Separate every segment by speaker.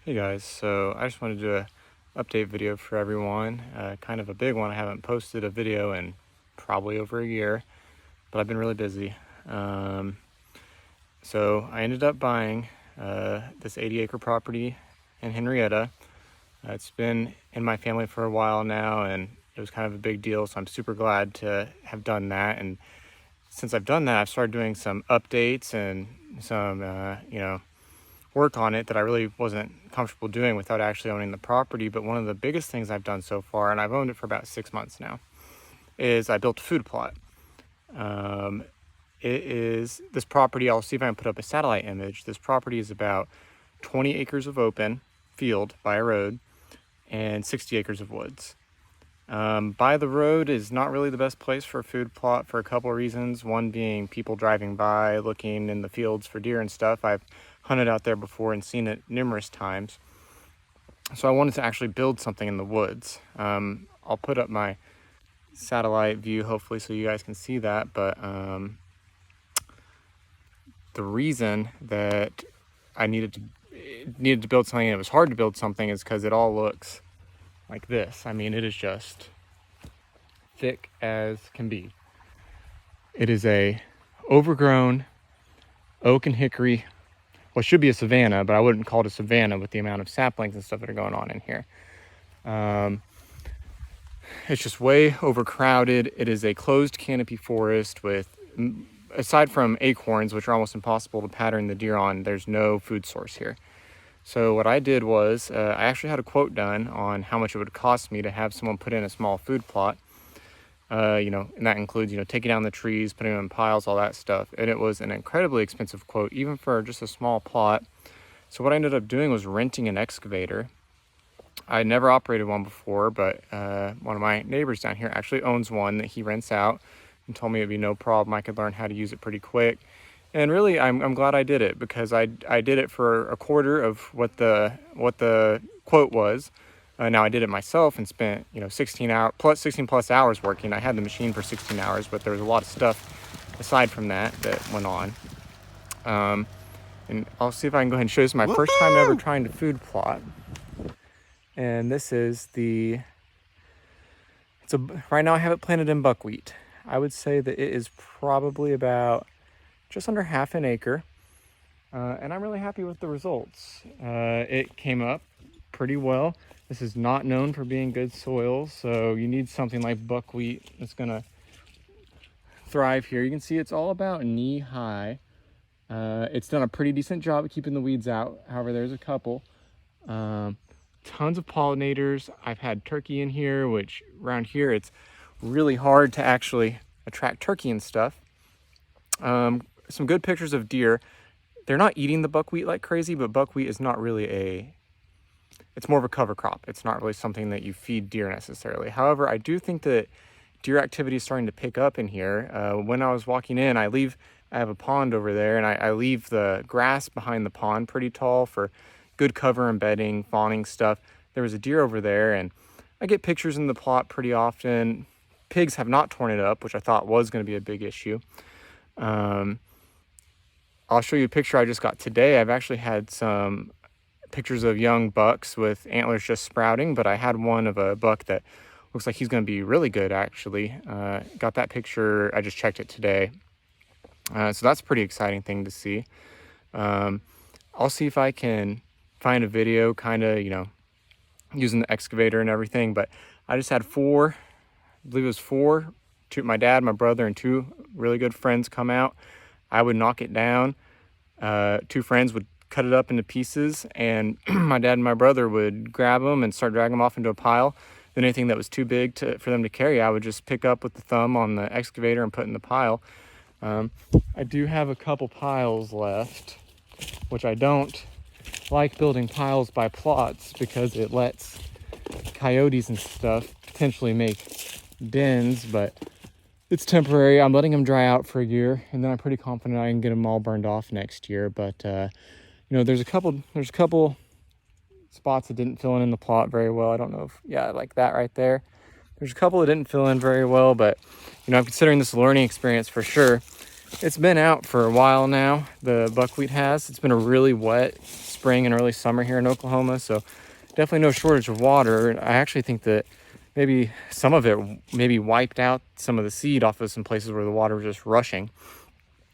Speaker 1: Hey guys, so I just wanted to do an update video for everyone, kind of a big one. I haven't posted a video in probably over a year, but I've been really busy. So I ended up buying this 80-acre property in Henrietta. It's been in my family for a while now, and it was kind of a big deal, so I'm super glad to have done that. And since I've done that, I've started doing some updates and some, work on it that I really wasn't comfortable doing without actually owning the property. But one of the biggest things I've done so far, and I've owned it for about 6 months now, is I built a food plot. It is this property. I'll see if I can put up a satellite image. This property is about 20 acres of open field by a road and 60 acres of woods. By the road is not really the best place for a food plot for a couple of reasons. One being people driving by, looking in the fields for deer and stuff. I've hunted out there before and seen it numerous times. So I wanted to actually build something in the woods. I'll put up my satellite view hopefully so you guys can see that, but the reason that I needed to build something and it was hard to build something is because it all looks like this. I mean, it is just thick as can be. It is a overgrown oak and hickory. Well, it should be a savanna, but I wouldn't call it a savanna with the amount of saplings and stuff that are going on in here. It's just way overcrowded. It is a closed canopy forest with, aside from acorns, which are almost impossible to pattern the deer on, there's no food source here. So what I did was, I actually had a quote done on how much it would cost me to have someone put in a small food plot. And that includes, taking down the trees, putting them in piles, all that stuff. And it was an incredibly expensive quote, even for just a small plot. So what I ended up doing was renting an excavator. I had never operated one before, but one of my neighbors down here actually owns one that he rents out and told me it'd be no problem. I could learn how to use it pretty quick. And really, I'm glad I did it, because I did it for a quarter of what the quote was. Now I did it myself and spent 16 plus hours working. I had the machine for 16 hours, but there was a lot of stuff aside from that went on. And I'll see if I can go ahead and show you. This is my first time ever trying to food plot. And this is right now I have it planted in buckwheat. I would say that it is probably about just under half an acre. And I'm really happy with the results. It came up pretty well. This is not known for being good soil, so you need something like buckwheat that's gonna thrive here. You can see it's all about knee high. It's done a pretty decent job at keeping the weeds out. However, there's a couple. Tons of pollinators. I've had turkey in here, which around here it's really hard to actually attract turkey and stuff. Some good pictures of deer. They're not eating the buckwheat like crazy, but buckwheat is not really it's more of a cover crop. It's not really something that you feed deer necessarily. However, I do think that deer activity is starting to pick up in here. When I was walking in, I have a pond over there, and I leave the grass behind the pond pretty tall for good cover and bedding, fawning stuff. There was a deer over there, and I get pictures in the plot pretty often. Pigs have not torn it up, which I thought was going to be a big issue. I'll show you a picture I just got today. I've actually had some pictures of young bucks with antlers just sprouting, but I had one of a buck that looks like he's going to be really good, actually. Got that picture, I just checked it today. So that's a pretty exciting thing to see. I'll see if I can find a video kind of, using the excavator and everything, but I just had I believe it was four, my dad, my brother, and two really good friends come out. I would knock it down. Two friends would cut it up into pieces, and my dad and my brother would grab them and start dragging them off into a pile. Then anything that was too big for them to carry, I would just pick up with the thumb on the excavator and put in the pile. I do have a couple piles left, which I don't like building piles by plots because it lets coyotes and stuff potentially make dens, but it's temporary. I'm letting them dry out for a year, and then I'm pretty confident I can get them all burned off next year. But there's a couple spots that didn't fill in the plot very well. I don't know if, like that right there. There's a couple that didn't fill in very well, but I'm considering this a learning experience for sure. It's been out for a while now, the buckwheat has. It's been a really wet spring and early summer here in Oklahoma, so definitely no shortage of water. I actually think that maybe some of it maybe wiped out some of the seed off of some places where the water was just rushing,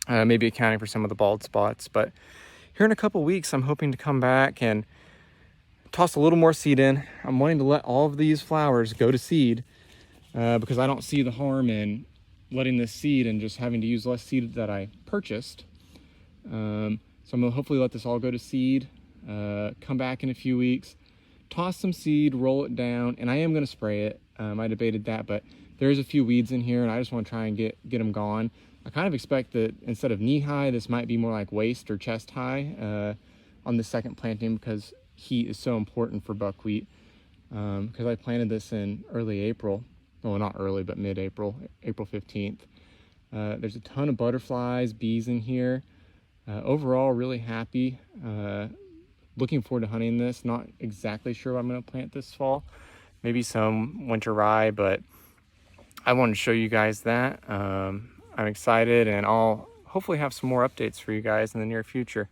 Speaker 1: maybe accounting for some of the bald spots. But here in a couple weeks, I'm hoping to come back and toss a little more seed in. I'm wanting to let all of these flowers go to seed because I don't see the harm in letting this seed and just having to use less seed that I purchased. So I'm gonna hopefully let this all go to seed, come back in a few weeks, toss some seed, roll it down, and I am gonna spray it. I debated that, but there's a few weeds in here and I just wanna try and get them gone. I kind of expect that instead of knee high, this might be more like waist or chest high on the second planting, because heat is so important for buckwheat. Because I planted this in early April. Well, not early, but mid-April, April 15th. There's a ton of butterflies, bees in here. Overall, really happy. Looking forward to hunting this. Not exactly sure what I'm going to plant this fall. Maybe some winter rye, but I wanted to show you guys that. I'm excited, and I'll hopefully have some more updates for you guys in the near future.